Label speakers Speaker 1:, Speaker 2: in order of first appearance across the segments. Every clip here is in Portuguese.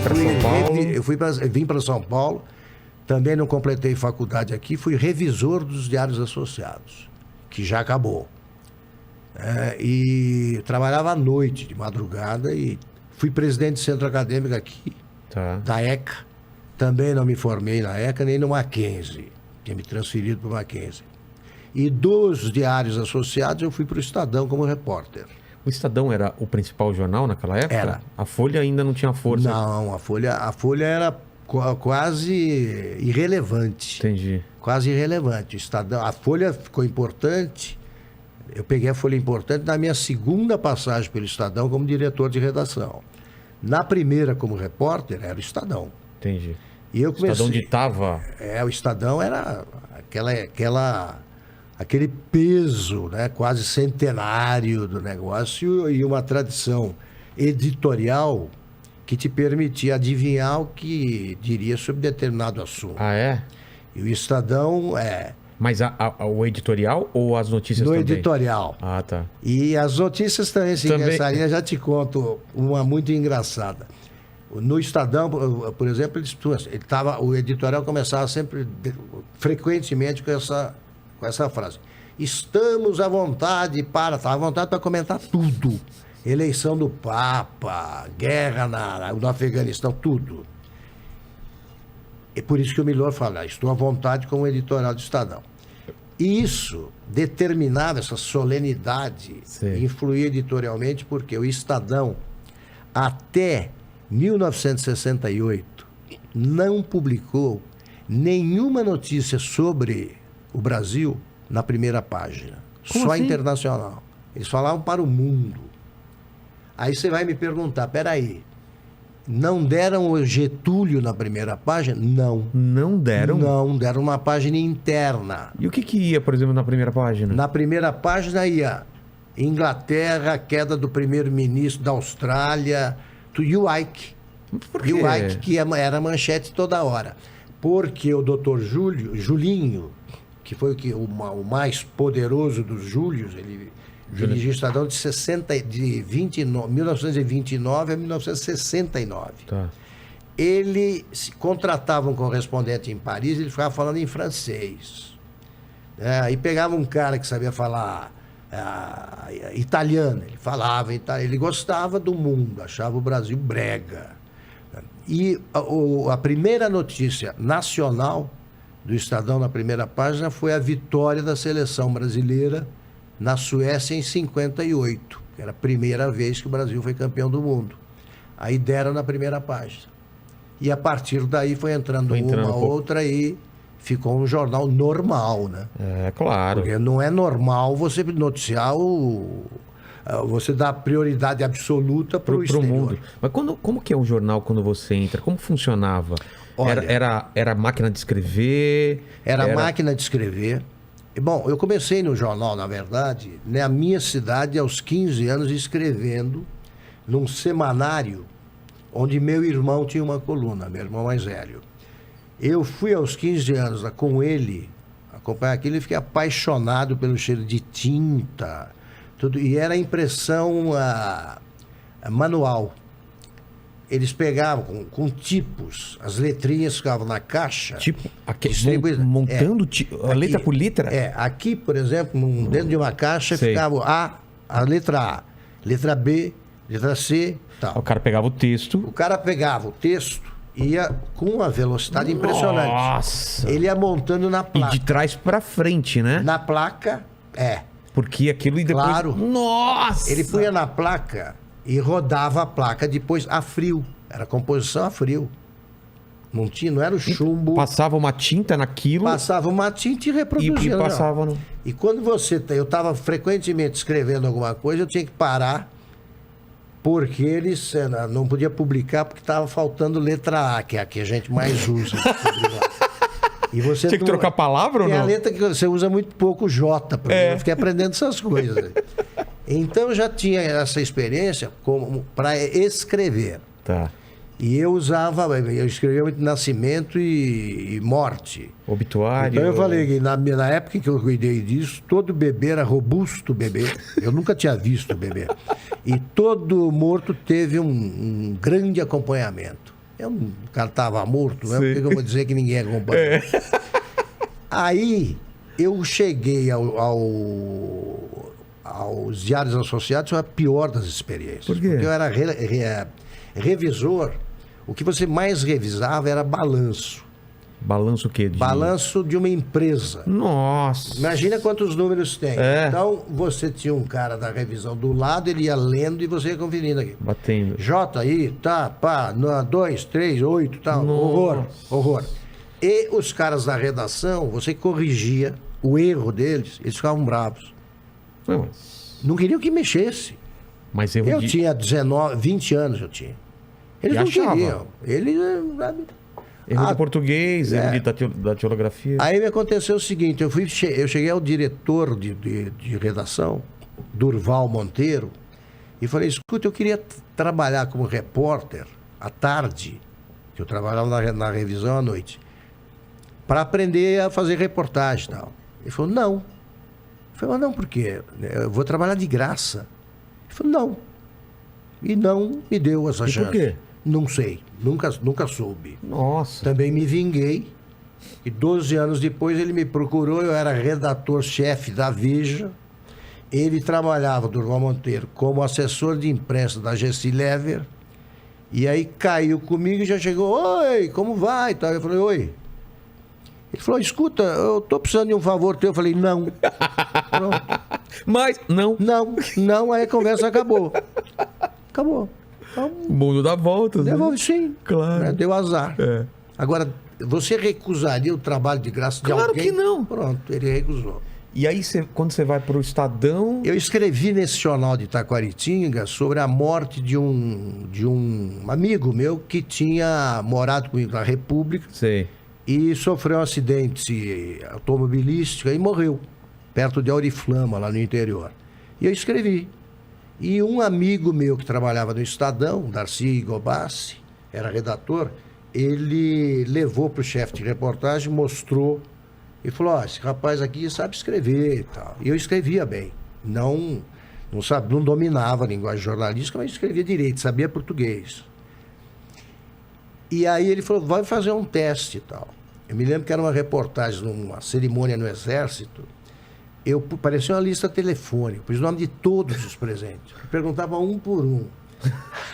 Speaker 1: para São Paulo.
Speaker 2: Vim para São Paulo. Também não completei faculdade aqui. Fui revisor dos Diários Associados, que já acabou. E trabalhava à noite, de madrugada, e fui presidente do centro acadêmico aqui, da ECA. Também não me formei na ECA, nem no Mackenzie. Tinha me transferido para o Mackenzie. E dos Diários Associados, eu fui para o Estadão como repórter.
Speaker 1: O Estadão era o principal jornal naquela época?
Speaker 2: Era.
Speaker 1: A Folha ainda não tinha força?
Speaker 2: Não, a Folha era quase irrelevante.
Speaker 1: Entendi.
Speaker 2: Quase irrelevante. O Estadão, a Folha ficou importante. Eu peguei a Folha importante na minha segunda passagem pelo Estadão como diretor de redação. Na primeira, como repórter, era o Estadão.
Speaker 1: Entendi.
Speaker 2: E eu comecei...
Speaker 1: O Estadão ditava...
Speaker 2: o Estadão era aquele peso, né, quase centenário do negócio e uma tradição editorial que te permitia adivinhar o que diria sobre determinado assunto.
Speaker 1: Ah, é?
Speaker 2: E o Estadão
Speaker 1: Mas o editorial ou as notícias também?
Speaker 2: No editorial.
Speaker 1: Ah, tá.
Speaker 2: E as notícias também, essa linha, já te conto uma muito engraçada. No Estadão, por exemplo, o editorial começava sempre, frequentemente, com essa frase. Estamos à vontade estava à vontade para comentar tudo. Eleição do Papa, guerra no Afeganistão, tudo. É por isso que o Milor fala, estou à vontade com o editorial do Estadão. E isso determinava, essa solenidade, influía editorialmente, porque o Estadão, até 1968, não publicou nenhuma notícia sobre o Brasil na primeira página.
Speaker 1: Como
Speaker 2: só
Speaker 1: assim?
Speaker 2: Internacional. Eles falavam para o mundo. Aí você vai me perguntar, peraí, não deram o Getúlio na primeira página? Não.
Speaker 1: Não deram?
Speaker 2: Não, deram uma página interna.
Speaker 1: E o que ia, por exemplo, na primeira página?
Speaker 2: Na primeira página ia Inglaterra, queda do primeiro-ministro da Austrália, e o Ike.
Speaker 1: Por quê?
Speaker 2: E o Ike, que era manchete toda hora. Porque o doutor Julinho, que foi o mais poderoso dos Júlios, ele dirigiu o Estadão de 1929 a 1969.
Speaker 1: Tá.
Speaker 2: Ele contratava um correspondente em Paris, ele ficava falando em francês. Aí pegava um cara que sabia falar italiano, ele falava italiano, ele gostava do mundo, achava o Brasil brega. E a primeira notícia nacional do Estadão na primeira página foi a vitória da seleção brasileira na Suécia em 58, que era a primeira vez que o Brasil foi campeão do mundo. Aí deram na primeira página. E a partir daí foi entrando outra e ficou um jornal normal, né?
Speaker 1: É, claro.
Speaker 2: Porque não é normal você noticiar você dá prioridade absoluta para o
Speaker 1: mundo. Mas como que é um jornal quando você entra? Como funcionava?
Speaker 2: Olha,
Speaker 1: era máquina de escrever?
Speaker 2: Era máquina de escrever. Bom, eu comecei no jornal, na verdade, na minha cidade, aos 15 anos, escrevendo num semanário onde meu irmão tinha uma coluna, meu irmão mais velho. Eu fui aos 15 anos com ele, acompanhar aquilo, e fiquei apaixonado pelo cheiro de tinta, tudo. E era impressão manual. Eles pegavam com tipos, as letrinhas ficavam na caixa.
Speaker 1: Tipo, montando a letra por letra?
Speaker 2: Aqui, por exemplo, dentro de uma caixa ficava a letra A, letra B, letra C, tal.
Speaker 1: O cara pegava o texto.
Speaker 2: O cara pegava o texto, ia com uma velocidade impressionante.
Speaker 1: Nossa!
Speaker 2: Ele ia montando na placa.
Speaker 1: E de trás pra frente, né?
Speaker 2: Na placa,
Speaker 1: Porque aquilo e depois...
Speaker 2: Claro.
Speaker 1: Nossa!
Speaker 2: Ele punha na placa e rodava a placa depois a frio. Era composição a frio. Não era o chumbo.
Speaker 1: Passava uma tinta naquilo.
Speaker 2: Passava uma tinta e reproduzia.
Speaker 1: E passava no...
Speaker 2: E quando eu estava frequentemente escrevendo alguma coisa, eu tinha que parar, porque eles não podia publicar porque estava faltando letra A, que é a que a gente mais usa. E você
Speaker 1: tinha que trocar palavra ou não?
Speaker 2: Tem a letra que você usa muito pouco J, eu fiquei aprendendo essas coisas. Então eu já tinha essa experiência para escrever.
Speaker 1: Tá.
Speaker 2: E eu escrevia muito nascimento e morte.
Speaker 1: Obituário.
Speaker 2: Então eu falei que na época que eu cuidei disso, todo bebê era robusto bebê. Eu nunca tinha visto bebê. E todo morto teve um grande acompanhamento. O cara estava morto, né? Por que eu vou dizer que ninguém acompanhou? Aí eu cheguei aos Diários Associados, foi a pior das experiências.
Speaker 1: Por quê?
Speaker 2: Porque eu era revisor, o que você mais revisava era balanço.
Speaker 1: Balanço o quê?
Speaker 2: Balanço de uma empresa.
Speaker 1: Nossa.
Speaker 2: Imagina quantos números tem.
Speaker 1: É.
Speaker 2: Então, você tinha um cara da revisão do lado, ele ia lendo e você ia conferindo aqui.
Speaker 1: Batendo.
Speaker 2: J aí, tá, pá, 2, 3, 8, tá,
Speaker 1: Nossa.
Speaker 2: horror. E os caras da redação, você corrigia o erro deles, eles ficavam bravos.
Speaker 1: Não,
Speaker 2: Não queriam que mexesse.
Speaker 1: mas erro
Speaker 2: Eu
Speaker 1: de...
Speaker 2: tinha 19, 20 anos eu tinha. Eles
Speaker 1: E
Speaker 2: não
Speaker 1: achava?
Speaker 2: queriam. Eles, sabe?
Speaker 1: Erro
Speaker 2: Ah,
Speaker 1: de português, erro de datilografia.
Speaker 2: Aí me aconteceu o seguinte, eu cheguei ao diretor de redação, Durval Monteiro, e falei, escuta, eu queria trabalhar como repórter à tarde, que eu trabalhava na revisão à noite, para aprender a fazer reportagem e tal. Ele falou, não. Eu falei, mas não, por quê? Eu vou trabalhar de graça. Ele falou, não. E não me deu essa chance.
Speaker 1: Por quê?
Speaker 2: Não sei, nunca soube.
Speaker 1: Nossa.
Speaker 2: Também me vinguei. E 12 anos depois ele me procurou, eu era redator-chefe da Veja. Ele trabalhava, Durval Monteiro, como assessor de imprensa da Gessi Lever. E aí caiu comigo e já chegou, oi, como vai? Eu falei, oi. Ele falou, escuta, eu tô precisando de um favor teu. Eu falei, não. Pronto.
Speaker 1: Mas, não.
Speaker 2: Não, aí a conversa acabou. Acabou. Então,
Speaker 1: O mundo dá voltas, né?
Speaker 2: devolve sim.
Speaker 1: Claro.
Speaker 2: Né? Deu azar.
Speaker 1: É.
Speaker 2: Agora, você recusaria o trabalho de graça de
Speaker 1: Claro
Speaker 2: alguém?
Speaker 1: que não.
Speaker 2: Pronto, ele recusou.
Speaker 1: E aí, quando você vai pro Estadão...
Speaker 2: Eu escrevi nesse jornal de Taquaritinga sobre a morte de um amigo meu que tinha morado comigo na República
Speaker 1: Sei.
Speaker 2: e sofreu um acidente automobilístico e morreu, perto de Auriflama, lá no interior. E eu escrevi. E um amigo meu que trabalhava no Estadão, Darcy Gobassi, era redator, ele levou para o chefe de reportagem, mostrou e falou, esse rapaz aqui sabe escrever e tal. E eu escrevia bem. Não dominava a linguagem jornalística, mas escrevia direito, sabia português. E aí ele falou, vai fazer um teste e tal. Eu me lembro que era uma reportagem numa cerimônia no Exército. Parecia uma lista telefônica, pus o nome de todos os presentes. Eu perguntava um por um.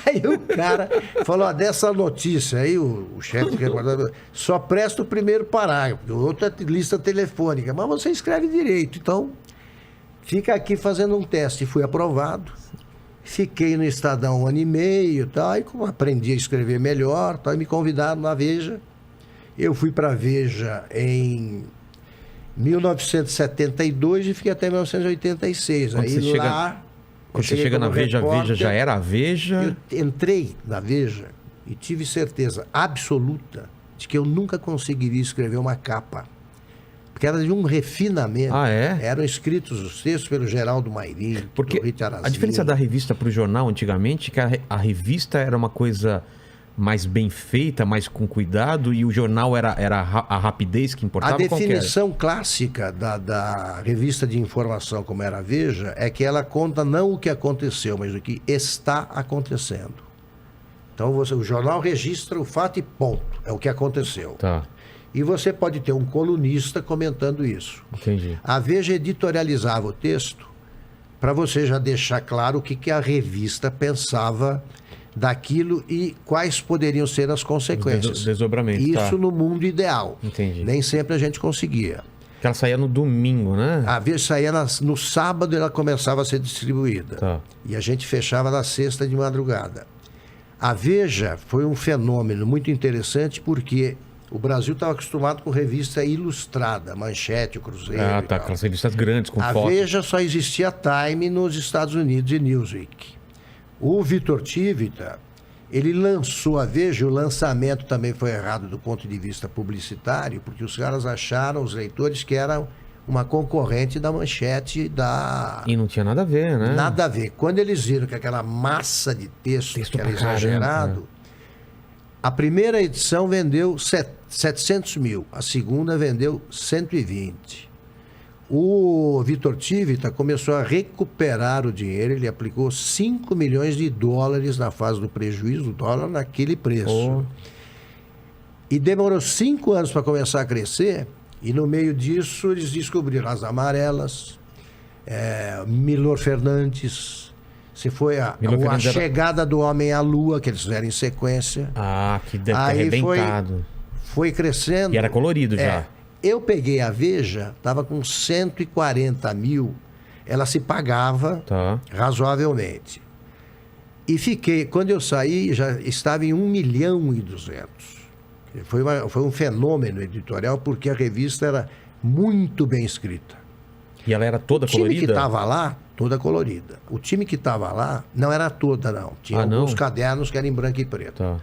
Speaker 2: Aí o cara falou, dessa notícia aí, o chefe de reportagem, só presta o primeiro parágrafo, o outro é lista telefônica, mas você escreve direito, então fica aqui fazendo um teste. Fui aprovado, fiquei no Estadão 1 ano e meio, tal, e como aprendi a escrever melhor, tal, e me convidaram na Veja. Eu fui para a Veja em 1972 e fiquei até 1986.
Speaker 1: Quando
Speaker 2: aí
Speaker 1: você
Speaker 2: lá...
Speaker 1: Quando você chega na Veja, a Veja já era a Veja?
Speaker 2: Eu entrei na Veja e tive certeza absoluta de que eu nunca conseguiria escrever uma capa. Porque era de um refinamento.
Speaker 1: Ah, é?
Speaker 2: Eram escritos os textos pelo Geraldo Mairim,
Speaker 1: Porque
Speaker 2: pelo Rita Arazino.
Speaker 1: a diferença da revista para o jornal antigamente, que a revista era uma coisa mais bem feita, mais com cuidado, e o jornal era a rapidez que importava.
Speaker 2: A definição clássica da revista de informação, como era a Veja, é que ela conta não o que aconteceu, mas o que está acontecendo. Então o jornal registra o fato e ponto. É o que aconteceu.
Speaker 1: Tá.
Speaker 2: E você pode ter um colunista comentando isso.
Speaker 1: Entendi.
Speaker 2: A Veja editorializava o texto para você já deixar claro o que a revista pensava daquilo e quais poderiam ser as consequências.
Speaker 1: Desdobramento.
Speaker 2: Isso
Speaker 1: tá.
Speaker 2: no mundo ideal.
Speaker 1: Entendi.
Speaker 2: Nem sempre a gente conseguia.
Speaker 1: Que ela saía no domingo, né?
Speaker 2: A Veja saía no sábado, ela começava a ser distribuída.
Speaker 1: Tá.
Speaker 2: E a gente fechava na sexta de madrugada. A Veja foi um fenômeno muito interessante porque o Brasil estava acostumado com revista ilustrada, Manchete, o Cruzeiro.
Speaker 1: Ah,
Speaker 2: e
Speaker 1: tá.
Speaker 2: tal.
Speaker 1: Aquelas revistas grandes com
Speaker 2: A
Speaker 1: foto.
Speaker 2: Veja só existia Time nos Estados Unidos e Newsweek. O Vitor Tivita, ele lançou a Veja, o lançamento também foi errado do ponto de vista publicitário, porque os caras acharam, os leitores, que era uma concorrente da Manchete da...
Speaker 1: E não tinha nada a ver, né?
Speaker 2: Nada a ver. Quando eles viram que aquela massa de texto que era
Speaker 1: pra caramba,
Speaker 2: exagerado, a primeira edição vendeu 700 mil, a segunda vendeu 120. O Vitor Tivita começou a recuperar o dinheiro, ele aplicou 5 milhões de dólares na fase do prejuízo, o dólar naquele preço. E demorou 5 anos para começar a crescer, e no meio disso eles descobriram as Amarelas, Milor Fernandes, se foi a Chegada do Homem à Lua, que eles fizeram em sequência.
Speaker 1: Ah, que deve ter
Speaker 2: Aí
Speaker 1: arrebentado.
Speaker 2: Foi crescendo.
Speaker 1: E era colorido já.
Speaker 2: Eu peguei a Veja, estava com 140 mil, ela se pagava razoavelmente. E fiquei, quando eu saí, já estava em 1.200.000. Foi um fenômeno editorial, porque a revista era muito bem escrita.
Speaker 1: E ela era toda colorida?
Speaker 2: O time que estava lá, toda colorida. O time que estava lá, não era toda, não. Tinha alguns cadernos que eram em branco e preto.
Speaker 1: Tá.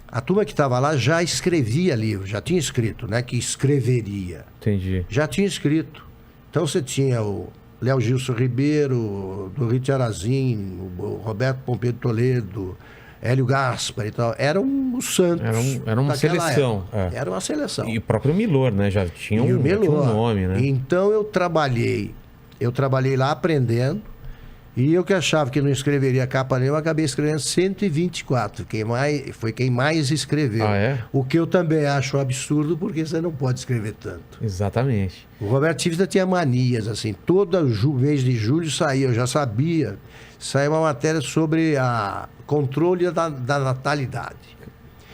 Speaker 2: A turma que estava lá já escrevia livro, já tinha escrito, né? Que escreveria.
Speaker 1: Entendi.
Speaker 2: Já tinha escrito. Então você tinha o Léo Gilson Ribeiro, do Rite Arazin, o Roberto Pompeu de Toledo, Hélio Gaspar e tal. Era um Santos.
Speaker 1: Era uma seleção.
Speaker 2: Era uma seleção.
Speaker 1: E o próprio Milor, né? Já tinha um nome, né?
Speaker 2: Então eu trabalhei lá aprendendo. E eu que achava que não escreveria capa nenhuma, acabei escrevendo 124. Foi quem mais escreveu.
Speaker 1: Ah, é?
Speaker 2: O que eu também acho absurdo, porque você não pode escrever tanto.
Speaker 1: Exatamente.
Speaker 2: O Roberto Tivita tinha manias, assim. Todo mês de julho saía, eu já sabia. Saía uma matéria sobre a controle da natalidade.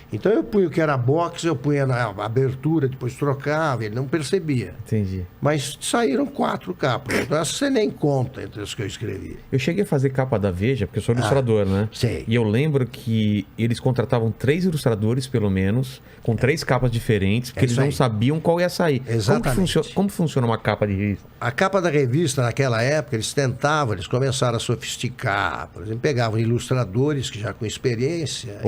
Speaker 2: Então eu punha o que era boxe, eu punha na abertura, depois trocava, ele não percebia.
Speaker 1: Entendi.
Speaker 2: Mas saíram 4 capas. Então essa você nem conta entre as que eu escrevi.
Speaker 1: Eu cheguei a fazer capa da Veja, porque eu sou ilustrador, né?
Speaker 2: Sei.
Speaker 1: E eu lembro que eles contratavam 3 ilustradores, pelo menos, com 3 capas diferentes, porque eles não sabiam qual ia sair.
Speaker 2: Exatamente.
Speaker 1: Como funciona uma capa de revista?
Speaker 2: A capa da revista, naquela época, eles começaram a sofisticar. Por exemplo, pegavam ilustradores que já com experiência.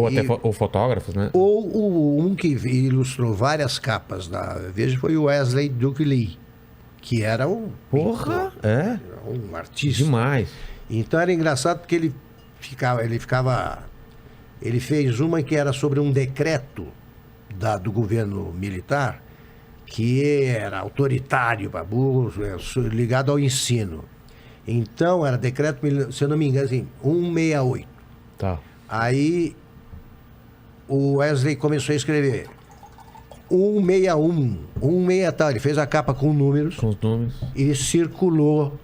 Speaker 1: Ou fotógrafos, né?
Speaker 2: Ou um que ilustrou várias capas da Veja foi o Wesley Duke Lee, que era um
Speaker 1: pintor,
Speaker 2: um artista.
Speaker 1: Demais.
Speaker 2: Então era engraçado porque ele fez uma que era sobre um decreto do governo militar, que era autoritário para burros, ligado ao ensino. Então era decreto, se eu não me engano, assim, 168.
Speaker 1: Tá.
Speaker 2: Aí o Wesley começou a escrever 161, 160 tal. Ele fez a capa com números.
Speaker 1: Com os números.
Speaker 2: E circulou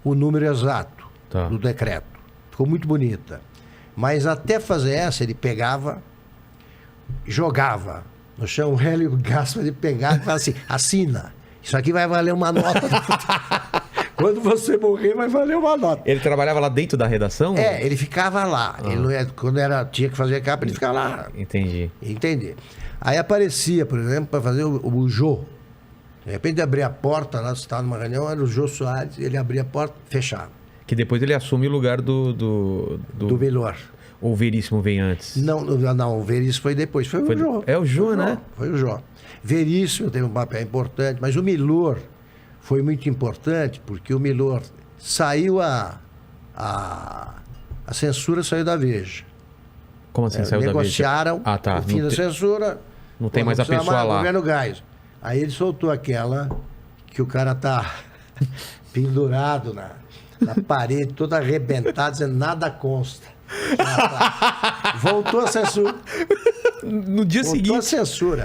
Speaker 2: o número exato do decreto. Ficou muito bonita. Mas até fazer essa, ele pegava, jogava no chão. O Hélio Gaspar, ele pegava e falava assim: assina. Isso aqui vai valer uma nota. Quando você morrer, vai valer uma nota.
Speaker 1: Ele trabalhava lá dentro da redação?
Speaker 2: Ele ficava lá. Ele quando tinha que fazer capa, ele ficava lá.
Speaker 1: Entendi.
Speaker 2: Entender. Aí aparecia, por exemplo, para fazer o Jô. De repente abria a porta, lá você estava numa reunião, era o Jô Soares, ele abria a porta, fechava.
Speaker 1: Que depois ele assume o lugar do
Speaker 2: Milor.
Speaker 1: Ou o Veríssimo vem antes?
Speaker 2: Não, o Veríssimo foi depois. Foi o Jô.
Speaker 1: É o Jô, né?
Speaker 2: Foi o Jô. Veríssimo teve um papel importante, mas o Milor foi muito importante, porque o Milor saiu a censura saiu da Veja.
Speaker 1: Como assim saiu da Veja?
Speaker 2: Negociaram o fim da censura.
Speaker 1: Não tem mais a pessoa lá.
Speaker 2: Governo Gás. Aí ele soltou aquela que o cara tá pendurado na parede, todo arrebentado, dizendo nada consta. Voltou a censura.
Speaker 1: No dia seguinte.
Speaker 2: Voltou a censura.